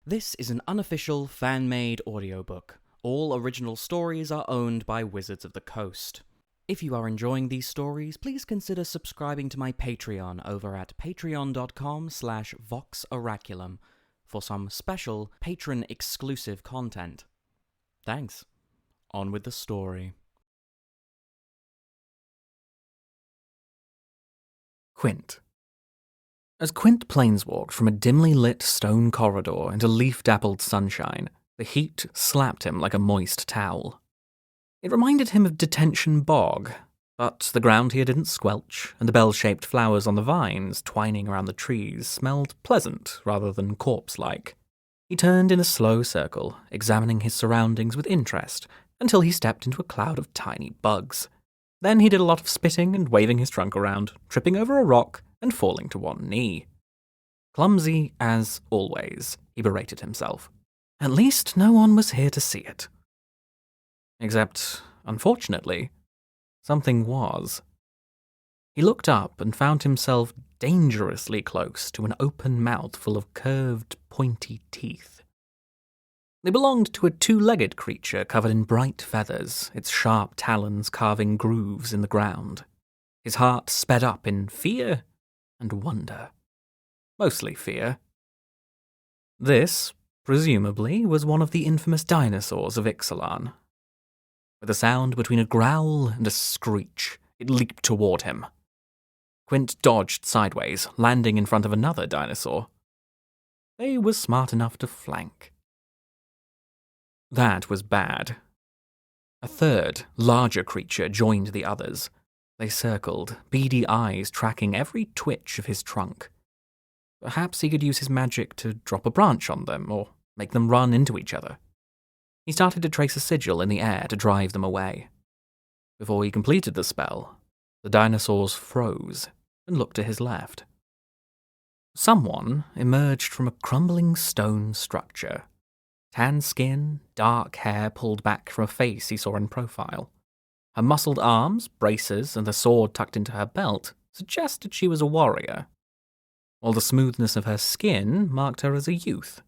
This is an unofficial, fan-made audiobook. All original stories are owned by Wizards of the Coast. If you are enjoying these stories, please consider subscribing to my Patreon over at patreon.com/voxoraculum for some special patron-exclusive content. Thanks. On with the story. Quint. As Quint planeswalked from a dimly lit stone corridor into leaf-dappled sunshine, the heat slapped him like a moist towel. It reminded him of Detention Bog, but the ground here didn't squelch, and the bell-shaped flowers on the vines twining around the trees smelled pleasant rather than corpse-like. He turned in a slow circle, examining his surroundings with interest, until he stepped into a cloud of tiny bugs. Then he did a lot of spitting and waving his trunk around, tripping over a rock and falling to one knee. Clumsy as always, he berated himself. At least no one was here to see it. Except, unfortunately, something was. He looked up and found himself dangerously close to an open mouth full of curved, pointy teeth. They belonged to a two-legged creature covered in bright feathers, its sharp talons carving grooves in the ground. His heart sped up in fear and wonder. Mostly fear. This, presumably, was one of the infamous dinosaurs of Ixalan. With a sound between a growl and a screech, it leaped toward him. Quint dodged sideways, landing in front of another dinosaur. They were smart enough to flank. That was bad. A third, larger creature joined the others. They circled, beady eyes tracking every twitch of his trunk. Perhaps he could use his magic to drop a branch on them, or make them run into each other. He started to trace a sigil in the air to drive them away. Before he completed the spell, the dinosaurs froze and looked to his left. Someone emerged from a crumbling stone structure. Tan skin, dark hair pulled back from a face he saw in profile. Her muscled arms, braces, and the sword tucked into her belt suggested she was a warrior, while the smoothness of her skin marked her as a youth,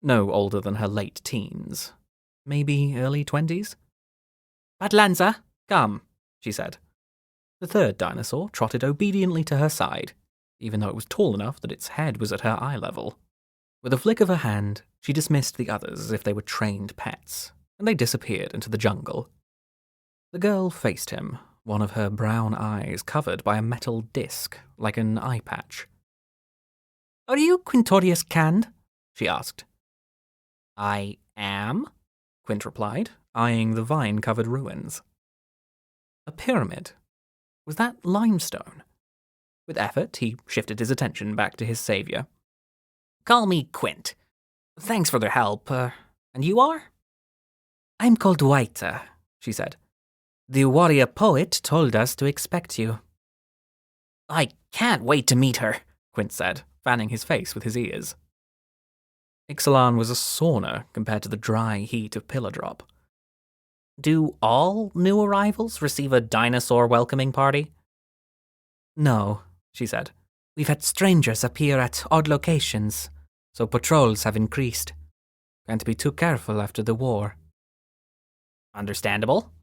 no older than her late teens, maybe early 20s. "Badlanza, come," she said. The third dinosaur trotted obediently to her side, even though it was tall enough that its head was at her eye level. With a flick of her hand, she dismissed the others as if they were trained pets, and they disappeared into the jungle. The girl faced him, one of her brown eyes covered by a metal disc, like an eye patch. "Are you Quintorius Cand?" she asked. "I am," Quint replied, eyeing the vine-covered ruins. A pyramid. Was that limestone? With effort, he shifted his attention back to his savior. "Call me Quint. Thanks for their help. And you are?" "I'm called Waita," she said. "The warrior poet told us to expect you." "I can't wait to meet her," Quint said, fanning his face with his ears. Ixalan was a sauna compared to the dry heat of Pillar Drop. "Do all new arrivals receive a dinosaur welcoming party?" "No," she said. "We've had strangers appear at odd locations, so patrols have increased. Can't be too careful after the war." "Understandable."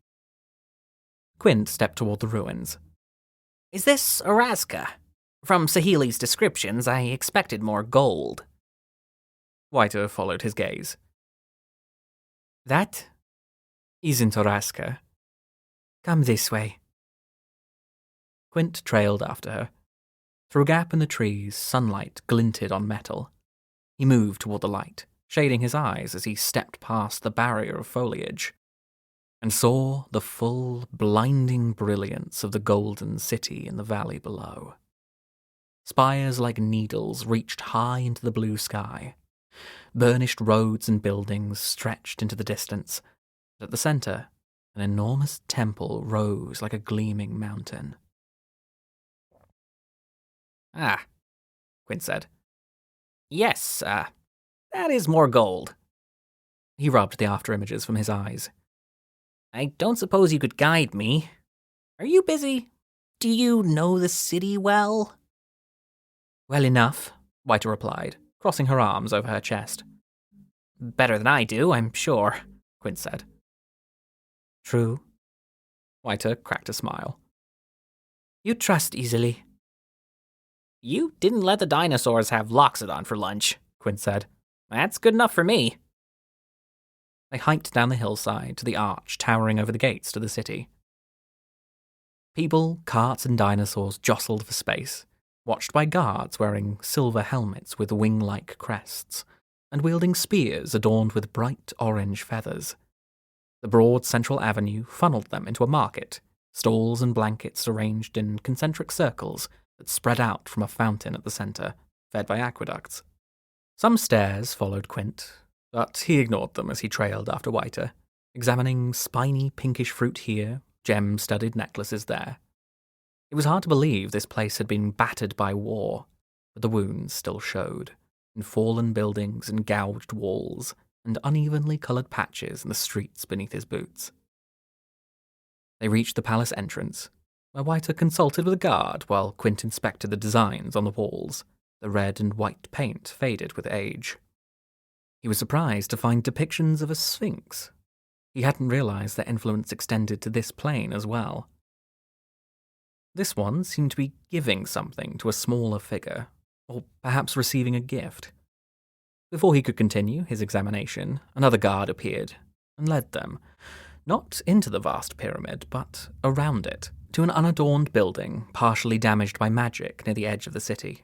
Quint stepped toward the ruins. "Is this Araska? From Sahili's descriptions, I expected more gold." Waiter followed his gaze. "That isn't Araska. Come this way." Quint trailed after her. Through a gap in the trees, sunlight glinted on metal. He moved toward the light, shading his eyes as he stepped past the barrier of foliage, and saw the full, blinding brilliance of the golden city in the valley below. Spires like needles reached high into the blue sky. Burnished roads and buildings stretched into the distance, and at the center, an enormous temple rose like a gleaming mountain. "Ah," Quint said. "Yes, that is more gold." He rubbed the after-images from his eyes. "I don't suppose you could guide me. Are you busy? Do you know the city well?" "Well enough," Waiter replied, crossing her arms over her chest. Better than I do, I'm sure, Quint said. True. Whiter cracked a smile. You trust easily. You didn't let the dinosaurs have Loxodon for lunch, Quint said. That's good enough for me. They hiked down the hillside to the arch towering over the gates to the city. People, carts, and dinosaurs jostled for space, watched by guards wearing silver helmets with wing-like crests, and wielding spears adorned with bright orange feathers. The broad central avenue funneled them into a market, stalls and blankets arranged in concentric circles that spread out from a fountain at the centre, fed by aqueducts. Some stares followed Quint, but he ignored them as he trailed after Whiter, examining spiny pinkish fruit here, gem-studded necklaces there. It was hard to believe this place had been battered by war, but the wounds still showed, in fallen buildings and gouged walls, and unevenly coloured patches in the streets beneath his boots. They reached the palace entrance, where Whiter consulted with a guard while Quint inspected the designs on the walls, the red and white paint faded with age. He was surprised to find depictions of a sphinx. He hadn't realised their influence extended to this plane as well. This one seemed to be giving something to a smaller figure, or perhaps receiving a gift. Before he could continue his examination, another guard appeared and led them, not into the vast pyramid, but around it, to an unadorned building partially damaged by magic near the edge of the city.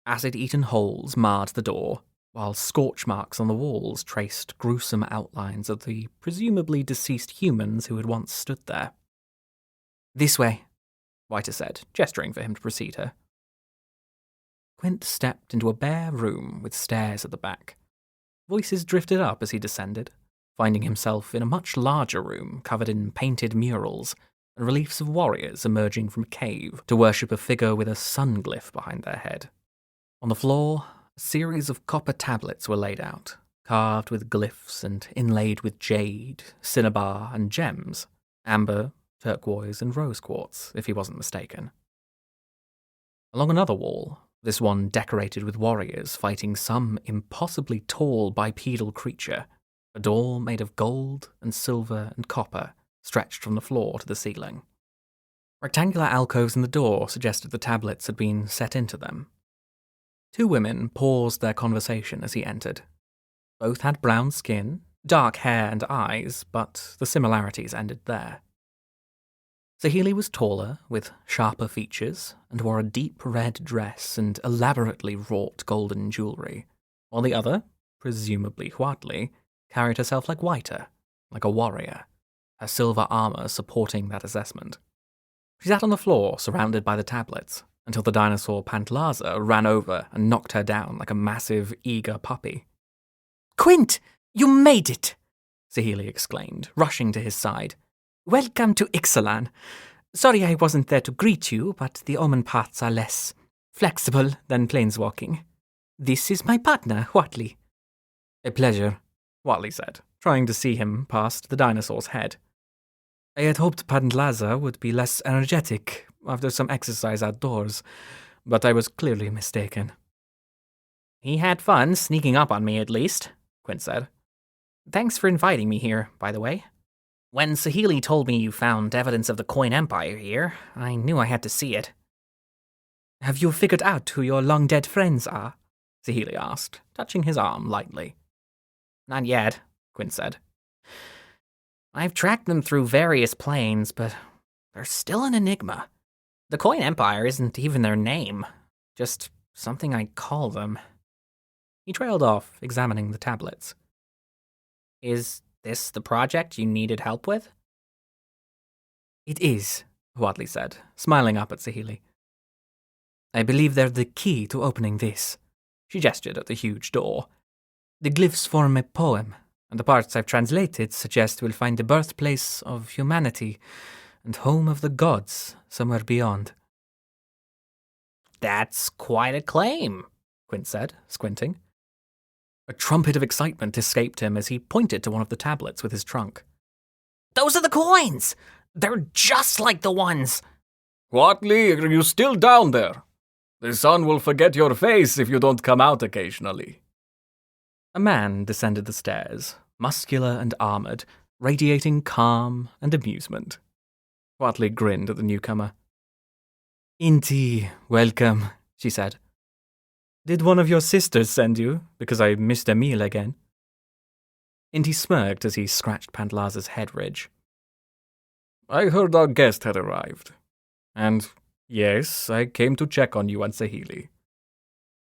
Acid-eaten holes marred the door, while scorch marks on the walls traced gruesome outlines of the presumably deceased humans who had once stood there. This way, Whiter said, gesturing for him to precede her. Quint stepped into a bare room with stairs at the back. Voices drifted up as he descended, finding himself in a much larger room covered in painted murals and reliefs of warriors emerging from a cave to worship a figure with a sun glyph behind their head. On the floor, a series of copper tablets were laid out, carved with glyphs and inlaid with jade, cinnabar, and gems, amber, turquoise, and rose quartz, if he wasn't mistaken. Along another wall, this one decorated with warriors fighting some impossibly tall bipedal creature, a door made of gold and silver and copper stretched from the floor to the ceiling. Rectangular alcoves in the door suggested the tablets had been set into them. Two women paused their conversation as he entered. Both had brown skin, dark hair and eyes, but the similarities ended there. Saheeli was taller, with sharper features, and wore a deep red dress and elaborately wrought golden jewellery, while the other, presumably Huatli, carried herself like Whiter, like a warrior, her silver armour supporting that assessment. She sat on the floor, surrounded by the tablets, until the dinosaur Pantlaza ran over and knocked her down like a massive, eager puppy. Quint, you made it! Saheeli exclaimed, rushing to his side. Welcome to Ixalan. Sorry I wasn't there to greet you, but the omen paths are less flexible than planeswalking. This is my partner, Huatli. A pleasure, Huatli said, trying to see him past the dinosaur's head. I had hoped Pantlaza would be less energetic after some exercise outdoors, but I was clearly mistaken. He had fun sneaking up on me, at least, Quint said. Thanks for inviting me here, by the way. When Saheeli told me you found evidence of the Coin Empire here, I knew I had to see it. Have you figured out who your long-dead friends are? Saheeli asked, touching his arm lightly. Not yet, Quint said. I've tracked them through various planes, but they're still an enigma. The Coin Empire isn't even their name, just something I call them. He trailed off, examining the tablets. Is this the project you needed help with? It is, Huatli said, smiling up at Saheeli. I believe they're the key to opening this. She gestured at the huge door. The glyphs form a poem, and the parts I've translated suggest we'll find the birthplace of humanity and home of the gods somewhere beyond. That's quite a claim, Quint said, squinting. A trumpet of excitement escaped him as he pointed to one of the tablets with his trunk. Those are the coins! They're just like the ones! Huatli, are you still down there? The sun will forget your face if you don't come out occasionally. A man descended the stairs, muscular and armoured, radiating calm and amusement. Watley grinned at the newcomer. "Inti, welcome," she said. "Did one of your sisters send you, because I missed a meal again?" Inti smirked as he scratched Pantlaza's head ridge. I heard our guest had arrived. And yes, I came to check on you and Sahili.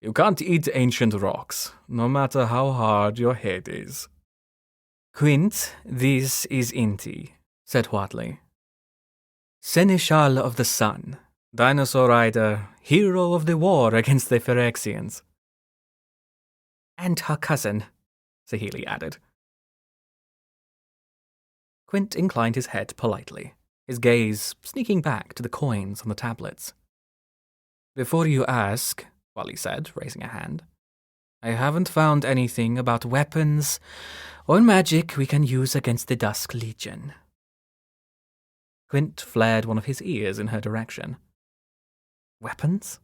You can't eat ancient rocks, no matter how hard your head is. "Quint, this is Inti," said Watley. "Seneschal of the Sun, dinosaur rider, hero of the war against the Phyrexians." "And her cousin," Sahili added. Quint inclined his head politely, his gaze sneaking back to the coins on the tablets. "Before you ask," Wally said, raising a hand, "I haven't found anything about weapons or magic we can use against the Dusk Legion." Quint flared one of his ears in her direction. "Weapons?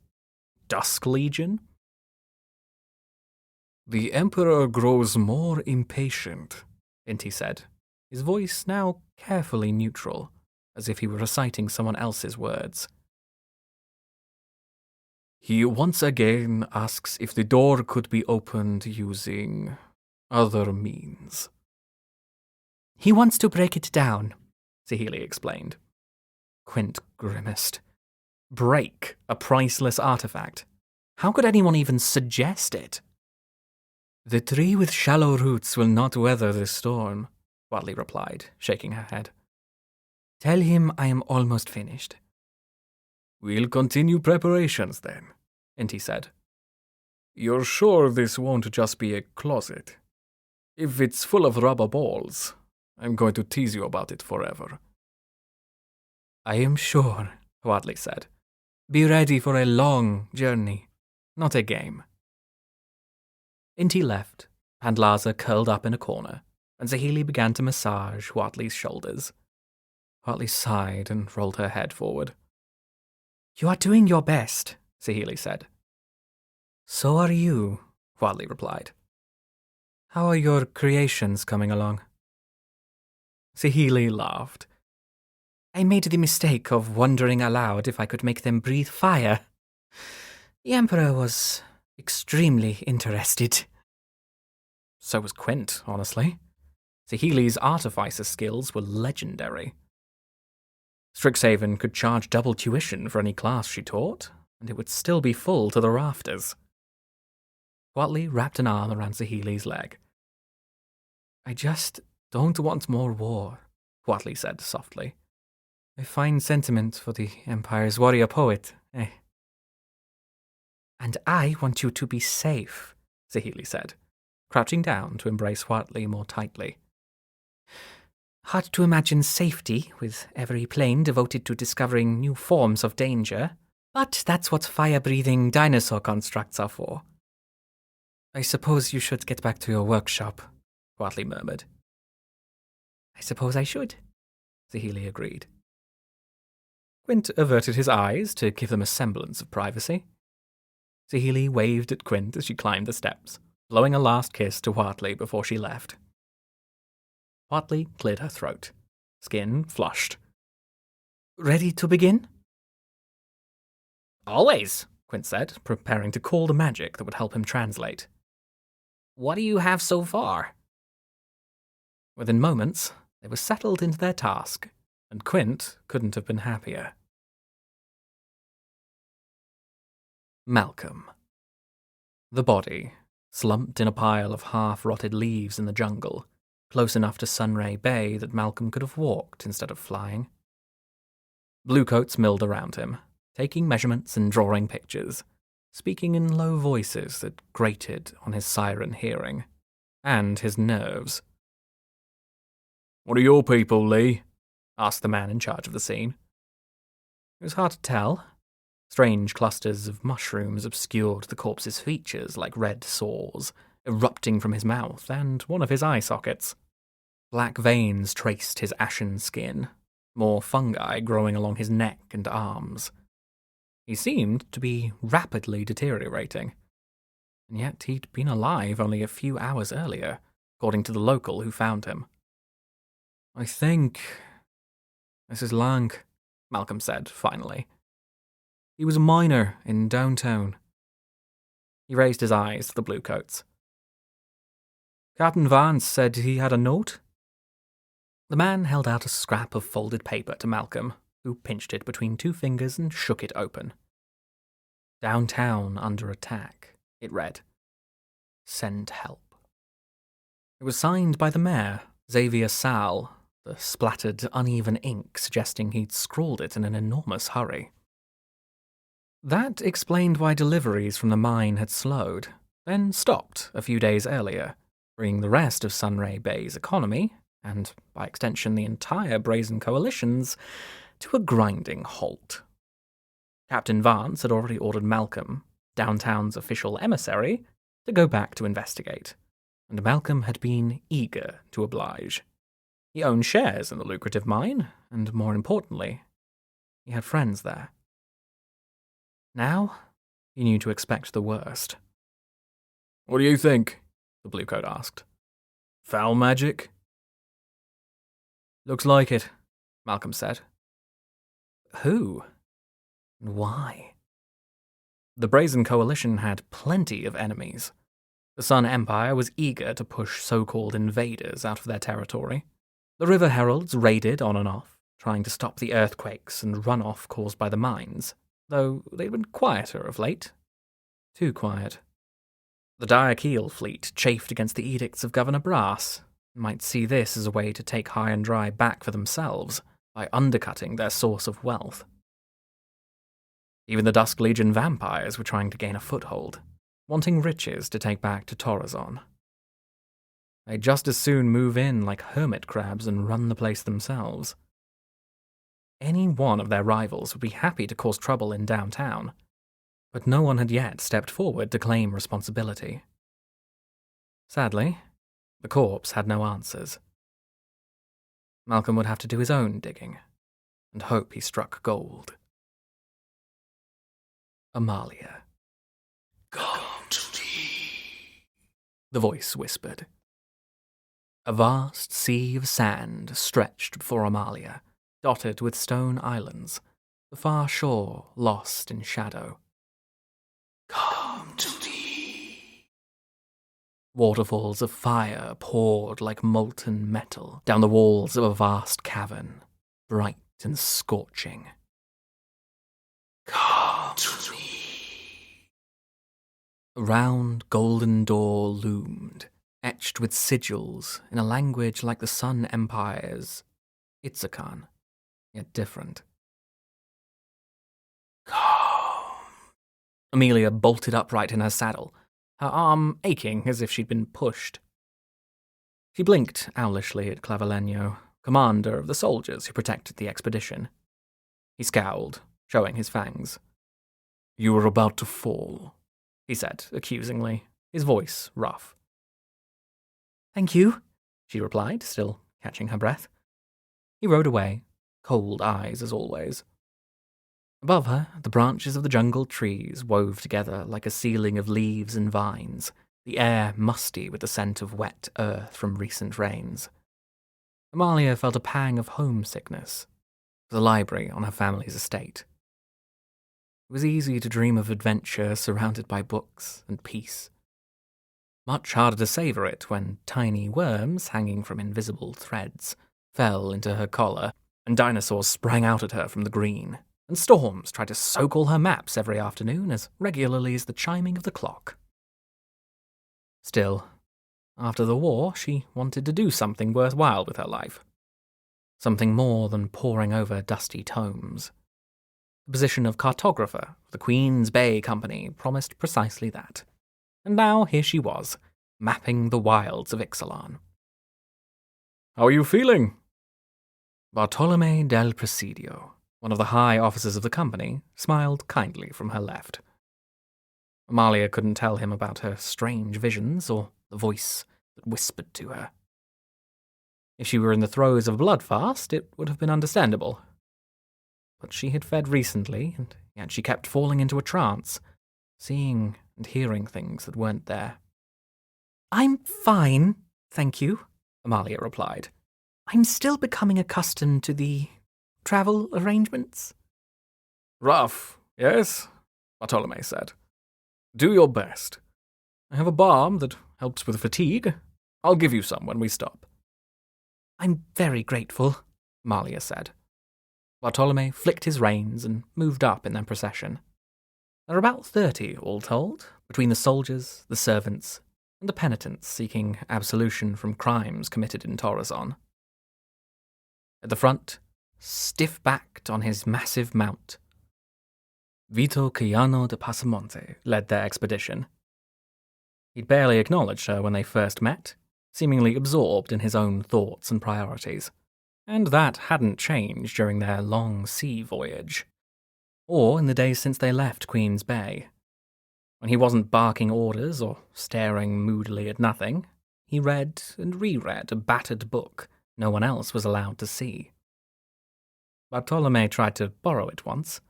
Dusk Legion?" The Emperor grows more impatient, Inti said, his voice now carefully neutral, as if he were reciting someone else's words. He once again asks if the door could be opened using other means. "He wants to break it down," Sahili explained. Quint grimaced. Break a priceless artifact. How could anyone even suggest it? "The tree with shallow roots will not weather this storm," Watley replied, shaking her head. "Tell him I am almost finished." We'll continue preparations then, Inti said. You're sure this won't just be a closet? If it's full of rubber balls, I'm going to tease you about it forever. "I am sure," Watley said. "Be ready for a long journey, not a game." Inti left, Pantlaza curled up in a corner, and Sahili began to massage Watley's shoulders. Watley sighed and rolled her head forward. "You are doing your best," Sahili said. "So are you," Watley replied. "How are your creations coming along?" Sahili laughed. "I made the mistake of wondering aloud if I could make them breathe fire. The Emperor was extremely interested." So was Quint, honestly. Sahili's artificer skills were legendary. Strixhaven could charge double tuition for any class she taught, and it would still be full to the rafters. Watley wrapped an arm around Sahili's leg. "I just don't want more war," Watley said softly. "A fine sentiment for the Empire's warrior poet, eh?" "And I want you to be safe," Sahili said, crouching down to embrace Watley more tightly. "Hard to imagine safety with every plane devoted to discovering new forms of danger, but that's what fire-breathing dinosaur constructs are for." "I suppose you should get back to your workshop," Watley murmured. "I suppose I should," Sahili agreed. Quint averted his eyes to give them a semblance of privacy. Sahili waved at Quint as she climbed the steps, blowing a last kiss to Watley before she left. Watley cleared her throat, skin flushed. "Ready to begin?" "Always," Quint said, preparing to call the magic that would help him translate. "What do you have so far?" Within moments, they were settled into their task, and Quint couldn't have been happier. Malcolm. The body, slumped in a pile of half-rotted leaves in the jungle, close enough to Sunray Bay that Malcolm could have walked instead of flying. Bluecoats milled around him, taking measurements and drawing pictures, speaking in low voices that grated on his siren hearing, and his nerves. What are your people, Lee? Asked the man in charge of the scene. It was hard to tell. Strange clusters of mushrooms obscured the corpse's features like red sores, erupting from his mouth and one of his eye sockets. Black veins traced his ashen skin, more fungi growing along his neck and arms. He seemed to be rapidly deteriorating. and yet he'd been alive only a few hours earlier, according to the local who found him. I think this is Lang, Malcolm said, finally. He was a miner in downtown. He raised his eyes to the bluecoats. Captain Vance said he had a note. The man held out a scrap of folded paper to Malcolm, who pinched it between two fingers and shook it open. Downtown under attack, it read. Send help. It was signed by the mayor, Xavier Sal, the splattered, uneven ink suggesting he'd scrawled it in an enormous hurry. That explained why deliveries from the mine had slowed, then stopped a few days earlier, bringing the rest of Sunray Bay's economy, and by extension the entire Brazen Coalition's, to a grinding halt. Captain Vance had already ordered Malcolm, downtown's official emissary, to go back to investigate, and Malcolm had been eager to oblige. He owned shares in the lucrative mine, and more importantly, he had friends there. Now, he knew to expect the worst. What do you think? The bluecoat asked. Foul magic? Looks like it, Malcolm said. Who? And why? The Brazen Coalition had plenty of enemies. The Sun Empire was eager to push so-called invaders out of their territory. The River Heralds raided on and off, trying to stop the earthquakes and runoff caused by the mines, though they'd been quieter of late. Too quiet. The Diakeel fleet chafed against the edicts of Governor Brass, and might see this as a way to take High and Dry back for themselves by undercutting their source of wealth. Even the Dusk Legion vampires were trying to gain a foothold, wanting riches to take back to Torrazon. They'd just as soon move in like hermit crabs and run the place themselves. Any one of their rivals would be happy to cause trouble in downtown, but no one had yet stepped forward to claim responsibility. Sadly, the corpse had no answers. Malcolm would have to do his own digging, and hope he struck gold. Amalia. Come to me, the voice whispered. A vast sea of sand stretched before Amalia, dotted with stone islands, the far shore lost in shadow. come to me. Waterfalls of fire poured like molten metal down the walls of a vast cavern, bright and scorching. Come to me. A round golden door loomed, etched with sigils in a language like the Sun Empire's Ixalan, yet different. Come. Amelia bolted upright in her saddle, her arm aching as if she'd been pushed. She blinked owlishly at Clavileño, commander of the soldiers who protected the expedition. He scowled, showing his fangs. You were about to fall, he said accusingly, his voice rough. Thank you, she replied, still catching her breath. He rode away, cold eyes as always. Above her, the branches of the jungle trees wove together like a ceiling of leaves and vines, the air musty with the scent of wet earth from recent rains. Amalia felt a pang of homesickness, the library on her family's estate. It was easy to dream of adventure surrounded by books and peace. Much harder to savour it when tiny worms hanging from invisible threads fell into her collar, and dinosaurs sprang out at her from the green, and storms tried to soak all her maps every afternoon as regularly as the chiming of the clock. Still, after the war, she wanted to do something worthwhile with her life. Something more than poring over dusty tomes. The position of cartographer for the Queen's Bay Company promised precisely that. And now here she was, mapping the wilds of Ixalan. How are you feeling? Bartolome del Presidio, one of the high officers of the company, smiled kindly from her left. Amalia couldn't tell him about her strange visions or the voice that whispered to her. If she were in the throes of a blood fast, it would have been understandable. But she had fed recently, and yet she kept falling into a trance, seeing and hearing things that weren't there. "I'm fine, thank you," Amalia replied. "I'm still becoming accustomed to the travel arrangements." Rough, yes? Bartolome said. Do your best. I have a balm that helps with fatigue. I'll give you some when we stop. "I'm very grateful," Amalia said. Bartolome flicked his reins and moved up in their procession. There were about 30, all told, between the soldiers, the servants, and the penitents seeking absolution from crimes committed in Torrazon. At the front, stiff-backed on his massive mount, Vito Cayano de Pasamonte led their expedition. He'd barely acknowledged her when they first met, seemingly absorbed in his own thoughts and priorities, and that hadn't changed during their long sea voyage, or in the days since they left Queen's Bay. When he wasn't barking orders or staring moodily at nothing, he read and reread a battered book no one else was allowed to see. Bartolome tried to borrow it once.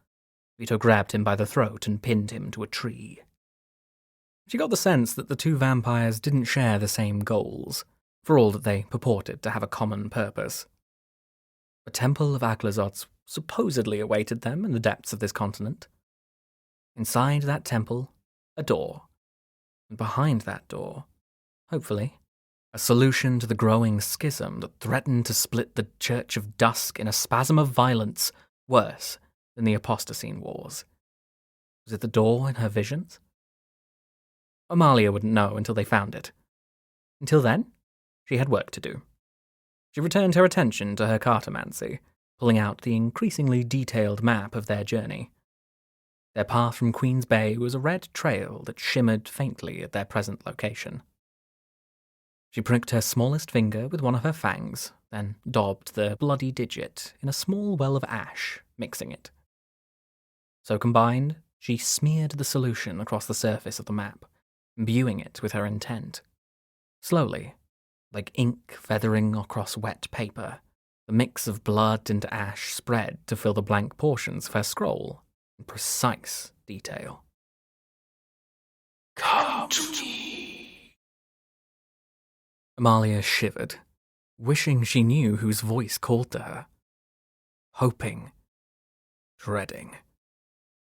Vito grabbed him by the throat and pinned him to a tree. She got the sense that the two vampires didn't share the same goals, for all that they purported to have a common purpose. The Temple of Aglazots supposedly awaited them in the depths of this continent. Inside that temple, a door, and behind that door, hopefully, a solution to the growing schism that threatened to split the Church of Dusk in a spasm of violence worse than the Apostacene Wars. Was it the door in her visions? Amalia wouldn't know until they found it. Until then, she had work to do. She returned her attention to her cartomancy, pulling out the increasingly detailed map of their journey. Their path from Queen's Bay was a red trail that shimmered faintly at their present location. She pricked her smallest finger with one of her fangs, then daubed the bloody digit in a small well of ash, mixing it. So combined, she smeared the solution across the surface of the map, imbuing it with her intent. Slowly, like ink feathering across wet paper, the mix of blood and ash spread to fill the blank portions of her scroll in precise detail. Come to me. Amalia shivered, wishing she knew whose voice called to her. Hoping, dreading,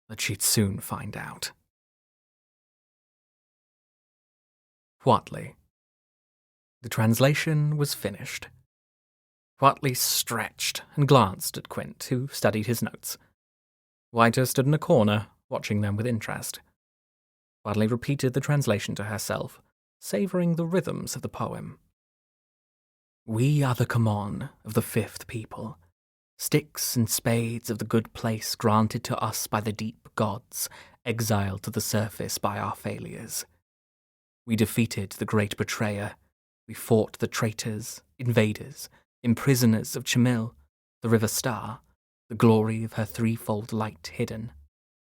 that she'd soon find out. Huatli. The translation was finished. Huatli stretched and glanced at Quint, who studied his notes. Whiter stood in a corner, watching them with interest. Huatli repeated the translation to herself, savouring the rhythms of the poem. "We are the Kamon of the fifth people, sticks and spades of the good place granted to us by the deep gods, exiled to the surface by our failures. We defeated the great betrayer. We fought the traitors, invaders, imprisoners of Chimil, the river star, the glory of her threefold light hidden.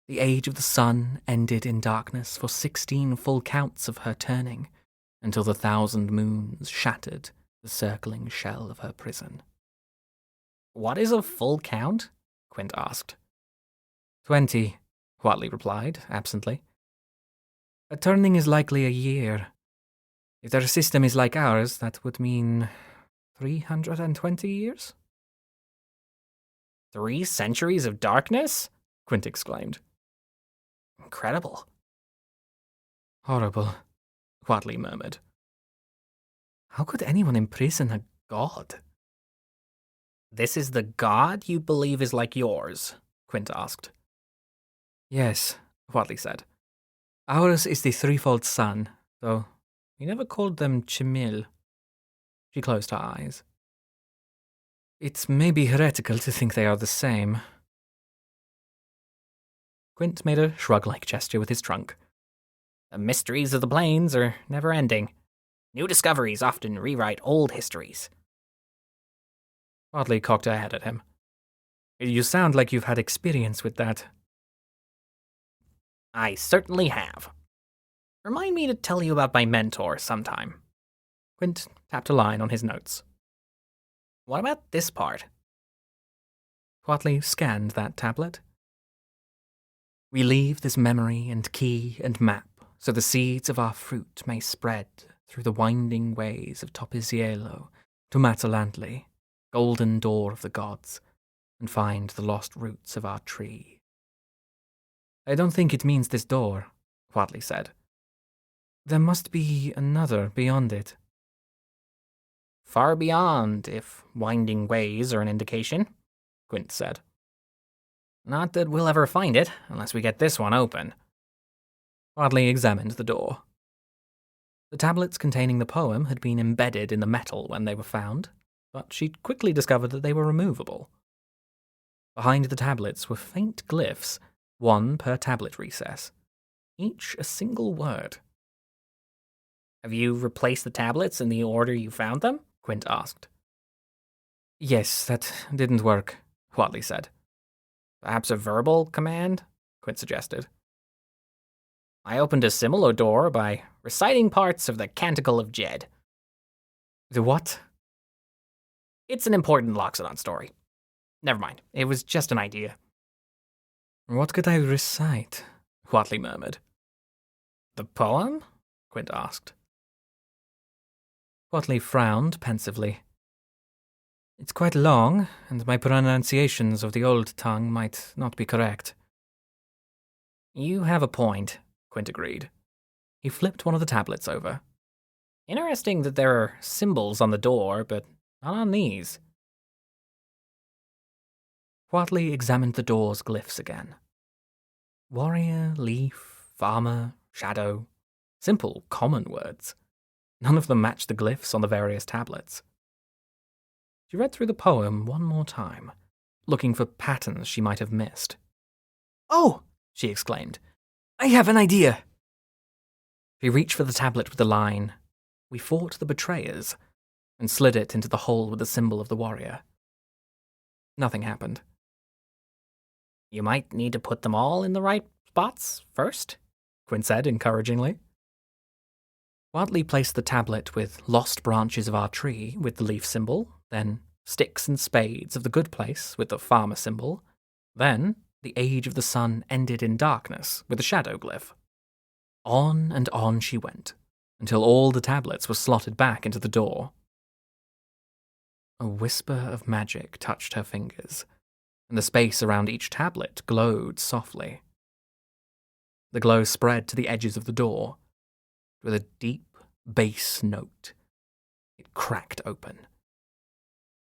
The age of the sun ended in darkness for 16 full counts of her turning, until the 1,000 moons shattered the circling shell of her prison." "What is a full count?" Quint asked. 20, Huatli replied, absently. "A turning is likely a year. If their system is like ours, that would mean 320 years? 3 centuries of darkness?" Quint exclaimed. Incredible. "Horrible," Huatli murmured. "How could anyone imprison a god?" "This is the god you believe is like yours?" Quint asked. "Yes," Huatli said. "Ours is the threefold sun, though we never called them Chimil." She closed her eyes. "It may be heretical to think they are the same." Quint made a shrug-like gesture with his trunk. "The mysteries of the plains are never ending. New discoveries often rewrite old histories." Huatli cocked her head at him. "You sound like you've had experience with that." "I certainly have. Remind me to tell you about my mentor sometime." Quint tapped a line on his notes. "What about this part?" Huatli scanned that tablet. "We leave this memory and key and map so the seeds of our fruit may spread through the winding ways of Topisielo to Matalantli, golden door of the gods, and find the lost roots of our tree. I don't think it means this door, Huatli said. There must be another beyond it. Far beyond, if winding ways are an indication, Quint said. Not that we'll ever find it, unless we get this one open. Huatli examined the door. The tablets containing the poem had been embedded in the metal when they were found, but she'd quickly discovered that they were removable. Behind the tablets were faint glyphs, one per tablet recess, each a single word. Have you replaced the tablets in the order you found them? Quint asked. Yes, that didn't work, Huatli said. Perhaps a verbal command? Quint suggested. I opened a similar door by reciting parts of the Canticle of Jed. The what? It's an important Loxodon story. Never mind, it was just an idea. What could I recite? Huatli murmured. The poem? Quint asked. Huatli frowned pensively. It's quite long, and my pronunciations of the old tongue might not be correct. You have a point, Quint agreed. He flipped one of the tablets over. Interesting that there are symbols on the door, but not on these. Huatli examined the door's glyphs again. Warrior, leaf, farmer, shadow. Simple, common words. None of them matched the glyphs on the various tablets. She read through the poem one more time, looking for patterns she might have missed. "Oh!" she exclaimed. "I have an idea!" She reached for the tablet with the line, "We fought the betrayers," and slid it into the hole with the symbol of the warrior. Nothing happened. You might need to put them all in the right spots first, Quint said encouragingly. Huatli placed the tablet with lost branches of our tree with the leaf symbol, then sticks and spades of the good place with the farmer symbol, then the age of the sun ended in darkness with the shadow glyph. On and on she went, until all the tablets were slotted back into the door. A whisper of magic touched her fingers, and the space around each tablet glowed softly. The glow spread to the edges of the door. With a deep bass note, it cracked open.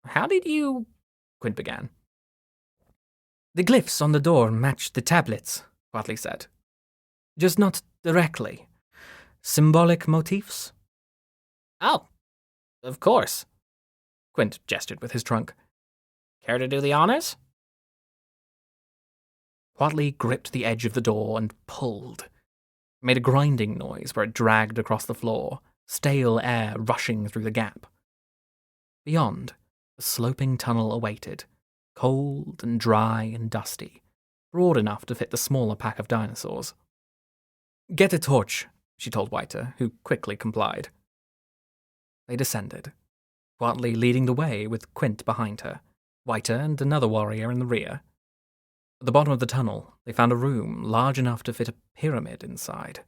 How did you... Quint began. The glyphs on the door matched the tablets, Huatli said. Just not directly. Symbolic motifs? Oh, of course. Quint gestured with his trunk. Care to do the honors? Huatli gripped the edge of the door and pulled. It made a grinding noise where it dragged across the floor, stale air rushing through the gap. Beyond, a sloping tunnel awaited, cold and dry and dusty, broad enough to fit the smaller pack of dinosaurs. Get a torch, she told Whiter, who quickly complied. They descended, Huatli leading the way with Quint behind her, Whiter and another warrior in the rear. At the bottom of the tunnel, they found a room large enough to fit a pyramid inside.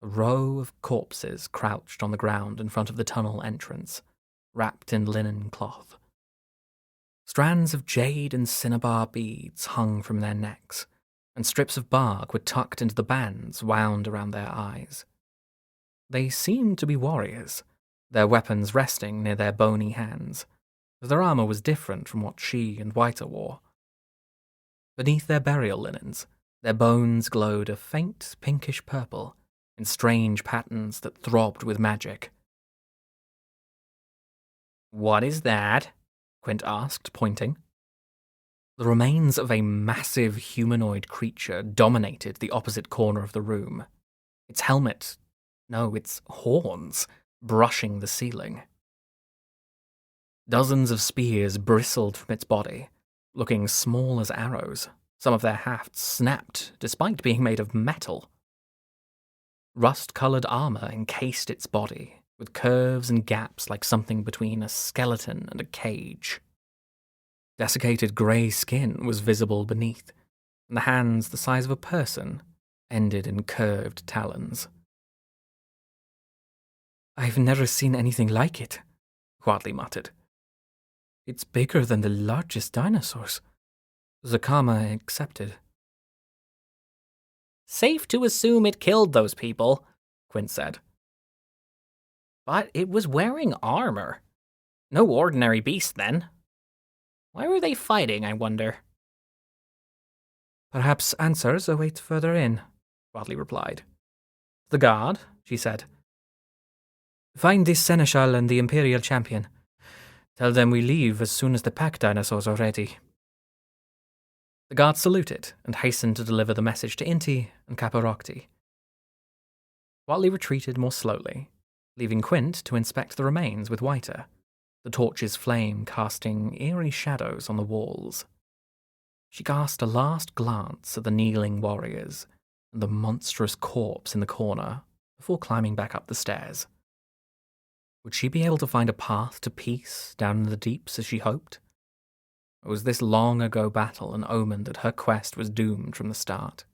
A row of corpses crouched on the ground in front of the tunnel entrance, wrapped in linen cloth. Strands of jade and cinnabar beads hung from their necks, and strips of bark were tucked into the bands wound around their eyes. They seemed to be warriors, their weapons resting near their bony hands, but their armor was different from what she and Whiter wore. Beneath their burial linens, their bones glowed a faint pinkish purple in strange patterns that throbbed with magic. What is that? Quint asked, pointing. The remains of a massive humanoid creature dominated the opposite corner of the room. Its helmet, no, its horns, brushing the ceiling. Dozens of spears bristled from its body, looking small as arrows. Some of their hafts snapped, despite being made of metal. Rust-colored armor encased its body, with curves and gaps like something between a skeleton and a cage. Desiccated grey skin was visible beneath, and the hands the size of a person, ended in curved talons. "I've never seen anything like it," Huatli muttered. "It's bigger than the largest dinosaurs." Zakama accepted. Safe to assume it killed those people, Quint said. But it was wearing armor. No ordinary beast, then. Why were they fighting, I wonder? "Perhaps answers await further in," Huatli replied. "The guard," she said. "Find this seneschal and the Imperial champion. Tell them we leave as soon as the pack dinosaurs are ready." The guard saluted and hastened to deliver the message to Inti and Caparocti. Huatli retreated more slowly, leaving Quint to inspect the remains with Whiter, the torch's flame casting eerie shadows on the walls. She cast a last glance at the kneeling warriors and the monstrous corpse in the corner before climbing back up the stairs. Would she be able to find a path to peace down in the deeps as she hoped? Or was this long-ago battle an omen that her quest was doomed from the start?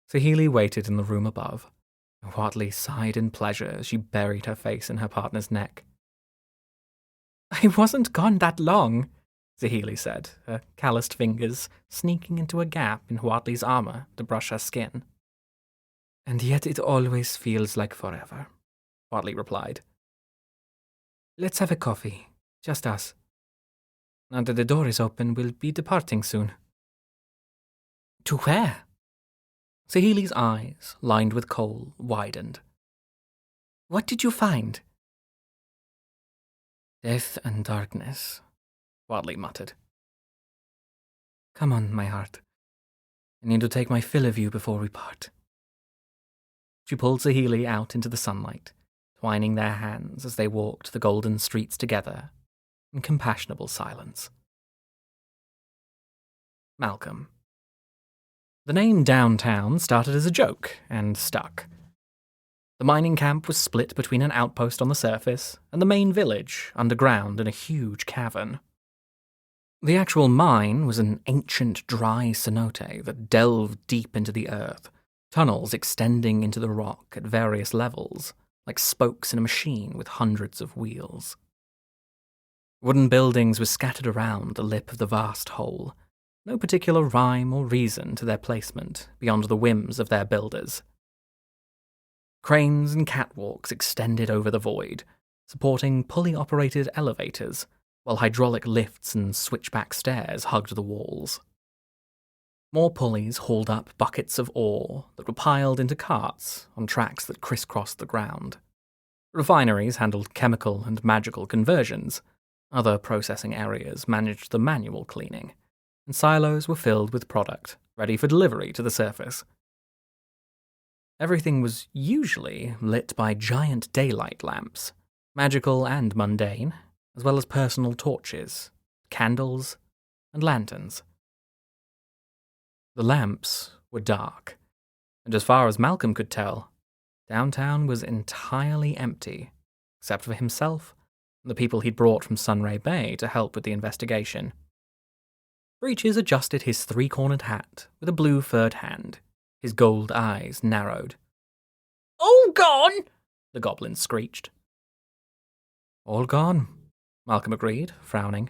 Saheeli waited in the room above, and Huatli sighed in pleasure as she buried her face in her partner's neck. "I wasn't gone that long," Saheeli said, her calloused fingers sneaking into a gap in Huatli's armor to brush her skin. "And yet it always feels like forever," Huatli replied. "Let's have a coffee, just us. Now that the door is open, we'll be departing soon." "To where?" Saheeli's eyes, lined with kohl, widened. "What did you find?" "Death and darkness," Huatli muttered. "Come on, my heart. I need to take my fill of you before we part." She pulled Saheeli out into the sunlight, twining their hands as they walked the golden streets together in compassionable silence. Malcolm. The name Downtown started as a joke and stuck. The mining camp was split between an outpost on the surface and the main village underground in a huge cavern. The actual mine was an ancient dry cenote that delved deep into the earth, tunnels extending into the rock at various levels, like spokes in a machine with hundreds of wheels. Wooden buildings were scattered around the lip of the vast hole, no particular rhyme or reason to their placement beyond the whims of their builders. Cranes and catwalks extended over the void, supporting pulley-operated elevators, while hydraulic lifts and switchback stairs hugged the walls. More pulleys hauled up buckets of ore that were piled into carts on tracks that crisscrossed the ground. Refineries handled chemical and magical conversions. Other processing areas managed the manual cleaning, and silos were filled with product, ready for delivery to the surface. Everything was usually lit by giant daylight lamps, magical and mundane, as well as personal torches, candles, and lanterns. The lamps were dark, and as far as Malcolm could tell, downtown was entirely empty, except for himself and the people he'd brought from Sunray Bay to help with the investigation. Breeches adjusted his three-cornered hat with a blue furred hand. His gold eyes narrowed. "All gone!" the goblin screeched. "All gone," Malcolm agreed, frowning.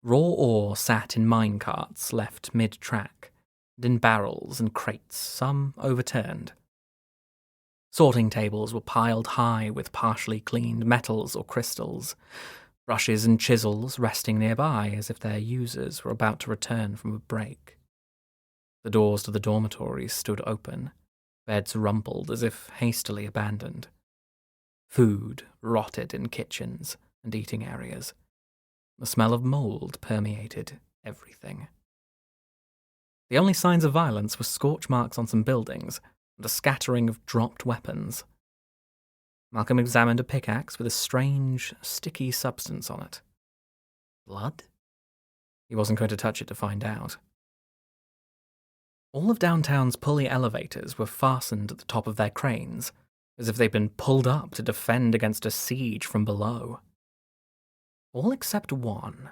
Raw ore sat in mine carts left mid-track, and in barrels and crates, some overturned. Sorting tables were piled high with partially cleaned metals or crystals, brushes and chisels resting nearby as if their users were about to return from a break. The doors to the dormitories stood open, beds rumpled as if hastily abandoned. Food rotted in kitchens and eating areas. The smell of mold permeated everything. The only signs of violence were scorch marks on some buildings and a scattering of dropped weapons. Malcolm examined a pickaxe with a strange, sticky substance on it. Blood? He wasn't going to touch it to find out. All of downtown's pulley elevators were fastened at the top of their cranes, as if they'd been pulled up to defend against a siege from below. All except one.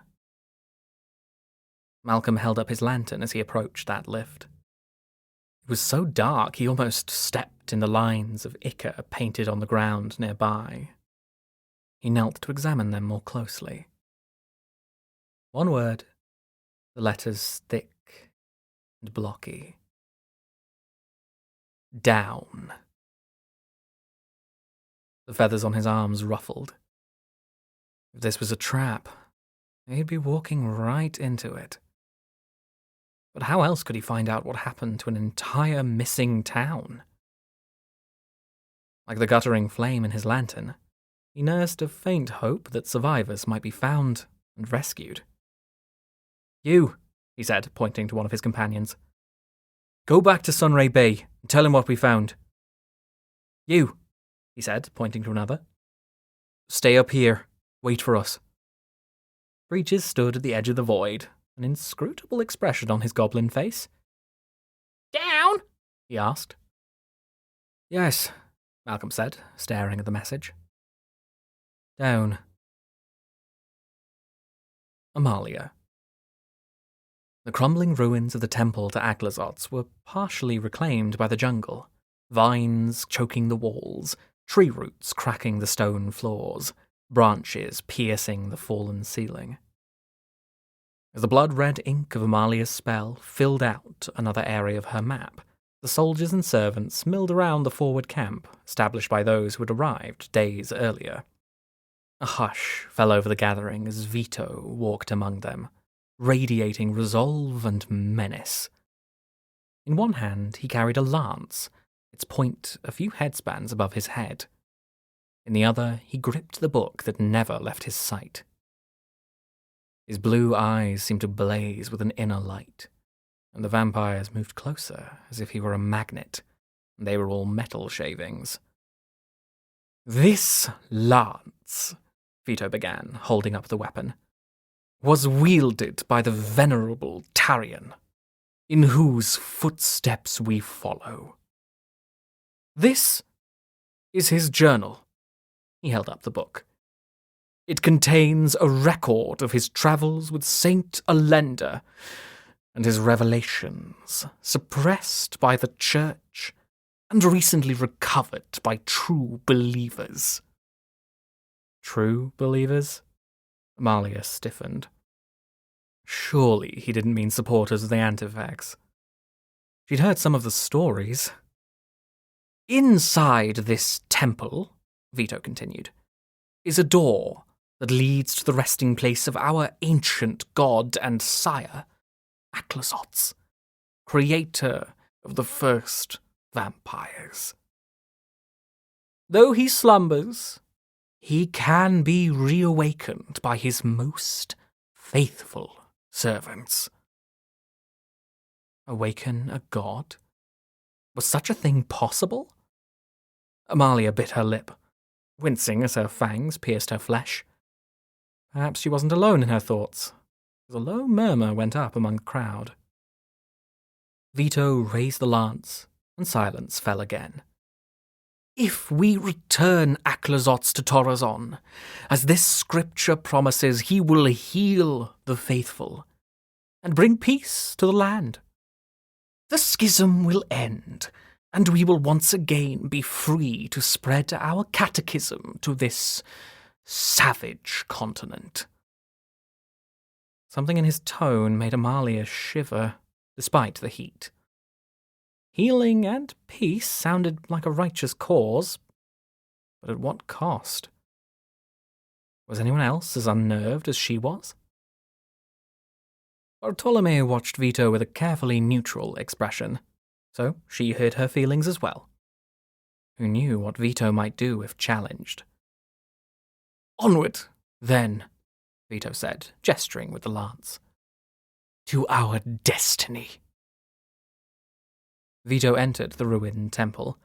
Malcolm held up his lantern as he approached that lift. was so dark he almost stepped in the lines of ichor painted on the ground nearby. He knelt to examine them more closely. One word, the letters thick and blocky. Down. The feathers on his arms ruffled. If this was a trap, he'd be walking right into it. But how else could he find out what happened to an entire missing town? Like the guttering flame in his lantern, he nursed a faint hope that survivors might be found and rescued. "You," he said, pointing to one of his companions. "Go back to Sunray Bay and tell him what we found." "You," he said, pointing to another. "Stay up here. Wait for us." Breeches stood at the edge of the void, an inscrutable expression on his goblin face. Down? He asked. "Yes," Malcolm said, staring at the message. "Down." Amalia. The crumbling ruins of the temple to Aglazots were partially reclaimed by the jungle, vines choking the walls, tree roots cracking the stone floors, branches piercing the fallen ceiling. As the blood-red ink of Amalia's spell filled out another area of her map, the soldiers and servants milled around the forward camp established by those who had arrived days earlier. A hush fell over the gathering as Vito walked among them, radiating resolve and menace. In one hand he carried a lance, its point a few headspans above his head. In the other he gripped the book that never left his sight. His blue eyes seemed to blaze with an inner light, and the vampires moved closer as if he were a magnet, and they were all metal shavings. "This lance," Vito began, holding up the weapon, "was wielded by the venerable Tarion, in whose footsteps we follow. This is his journal." He held up the book. "It contains a record of his travels with Saint Alenda and his revelations, suppressed by the Church and recently recovered by true believers." True believers? Amalia stiffened. Surely he didn't mean supporters of the Antivax. She'd heard some of the stories. "Inside this temple," Vito continued, "is a door that leads to the resting place of our ancient god and sire, Aglazots, creator of the first vampires. Though he slumbers, he can be reawakened by his most faithful servants." Awaken a god? Was such a thing possible? Amalia bit her lip, wincing as her fangs pierced her flesh. Perhaps she wasn't alone in her thoughts, as a low murmur went up among the crowd. Vito raised the lance, and silence fell again. "If we return Aglazots to Torazon, as this scripture promises, he will heal the faithful and bring peace to the land. The schism will end, and we will once again be free to spread our catechism to this savage continent." Something in his tone made Amalia shiver, despite the heat. Healing and peace sounded like a righteous cause, but at what cost? Was anyone else as unnerved as she was? Bartolome watched Vito with a carefully neutral expression, so she hid her feelings as well. Who knew what Vito might do if challenged? "Onward, then," Vito said, gesturing with the lance. "To our destiny." Vito entered the ruined temple.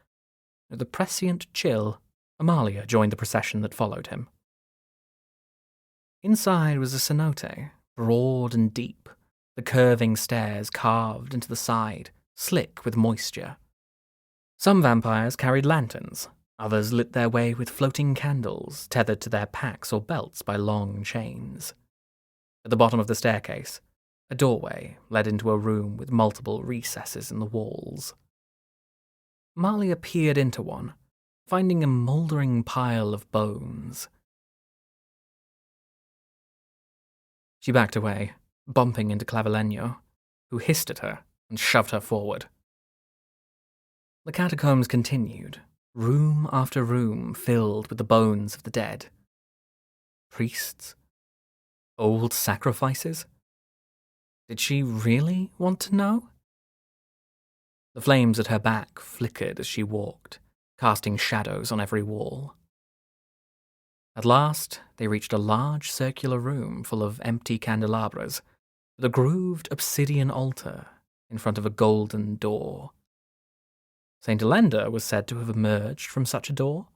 With a prescient chill, Amalia joined the procession that followed him. Inside was a cenote, broad and deep, the curving stairs carved into the side, slick with moisture. Some vampires carried lanterns, others lit their way with floating candles tethered to their packs or belts by long chains. At the bottom of the staircase, a doorway led into a room with multiple recesses in the walls. Amalia peered into one, finding a mouldering pile of bones. She backed away, bumping into Clavileño, who hissed at her and shoved her forward. The catacombs continued, room after room filled with the bones of the dead. Priests? Old sacrifices? Did she really want to know? The flames at her back flickered as she walked, casting shadows on every wall. At last, they reached a large circular room full of empty candelabras, with a grooved obsidian altar in front of a golden door. St. Elenda was said to have emerged from such a door.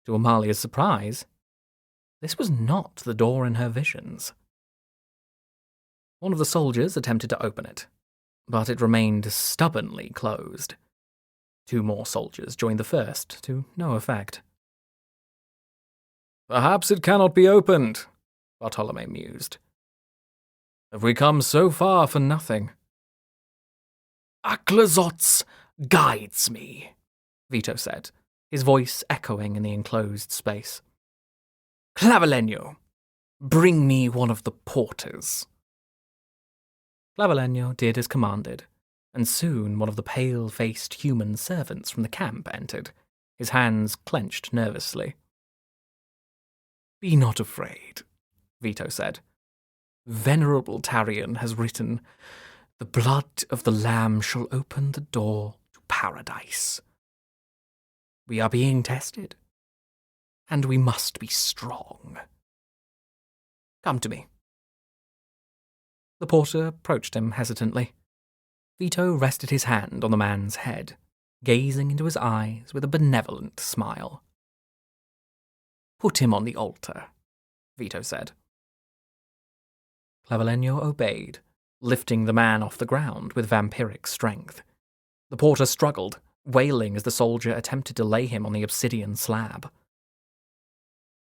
To Amalia's surprise, this was not the door in her visions. One of the soldiers attempted to open it, but it remained stubbornly closed. 2 more soldiers joined the first, to no effect. Perhaps it cannot be opened, Bartolome mused. Have we come so far for nothing? Aclazots guides me, Vito said, his voice echoing in the enclosed space. Clavileño, bring me one of the porters. Clavileño did as commanded, and soon one of the pale-faced human servants from the camp entered, his hands clenched nervously. Be not afraid, Vito said. Venerable Tarion has written, the blood of the Lamb shall open the door to paradise. We are being tested, and we must be strong. Come to me. The porter approached him hesitantly. Vito rested his hand on the man's head, gazing into his eyes with a benevolent smile. Put him on the altar, Vito said. Clavileño obeyed, lifting the man off the ground with vampiric strength. The porter struggled, wailing as the soldier attempted to lay him on the obsidian slab.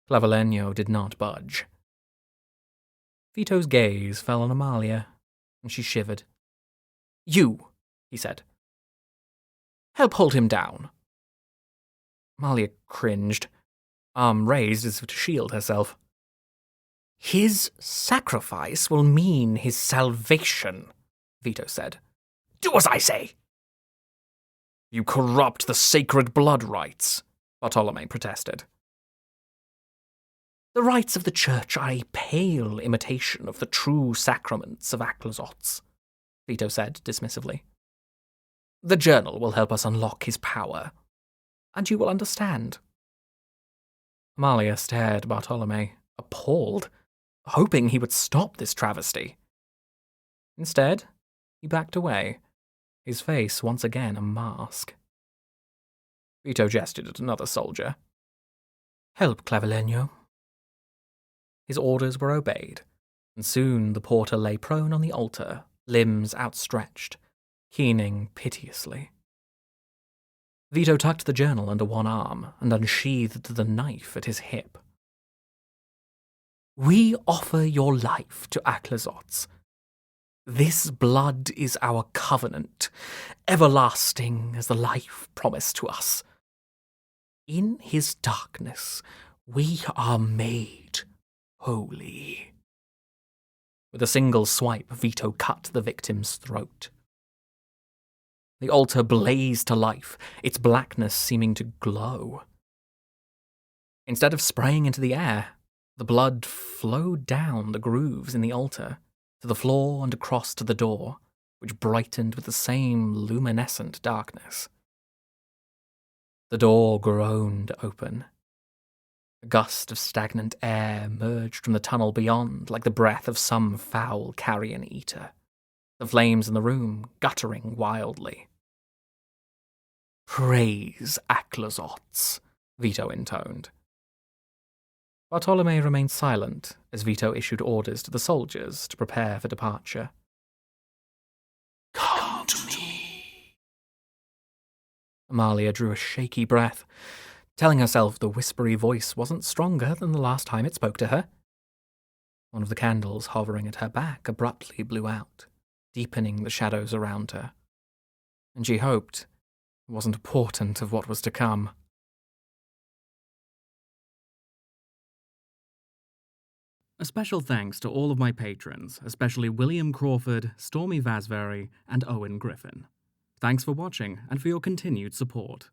Clavileño did not budge. Vito's gaze fell on Amalia, and she shivered. You, he said. Help hold him down. Amalia cringed, arm raised as if to shield herself. His sacrifice will mean his salvation, Vito said. Do as I say. You corrupt the sacred blood rites, Bartolome protested. The rites of the Church are a pale imitation of the true sacraments of Aclazots, Vito said dismissively. The journal will help us unlock his power, and you will understand. Amalia stared at Bartolome, appalled, hoping he would stop this travesty. Instead, he backed away, his face once again a mask. Vito gestured at another soldier. Help, Clavileño. His orders were obeyed, and soon the porter lay prone on the altar, limbs outstretched, keening piteously. Vito tucked the journal under one arm and unsheathed the knife at his hip. We offer your life to Aclazots. This blood is our covenant, everlasting as the life promised to us. In his darkness, we are made holy. With a single swipe, Vito cut the victim's throat. The altar blazed to life, its blackness seeming to glow. Instead of spraying into the air, the blood flowed down the grooves in the altar, to the floor and across to the door, which brightened with the same luminescent darkness. The door groaned open. A gust of stagnant air emerged from the tunnel beyond like the breath of some foul carrion eater, the flames in the room guttering wildly. Praise Aclazots, Vito intoned. Bartolome remained silent as Vito issued orders to the soldiers to prepare for departure. Come to me. Amalia drew a shaky breath, telling herself the whispery voice wasn't stronger than the last time it spoke to her. One of the candles hovering at her back abruptly blew out, deepening the shadows around her. And she hoped, wasn't a portent of what was to come. A special thanks to all of my patrons, especially William Crawford, Stormy Vasvary, and Owen Griffin. Thanks for watching and for your continued support.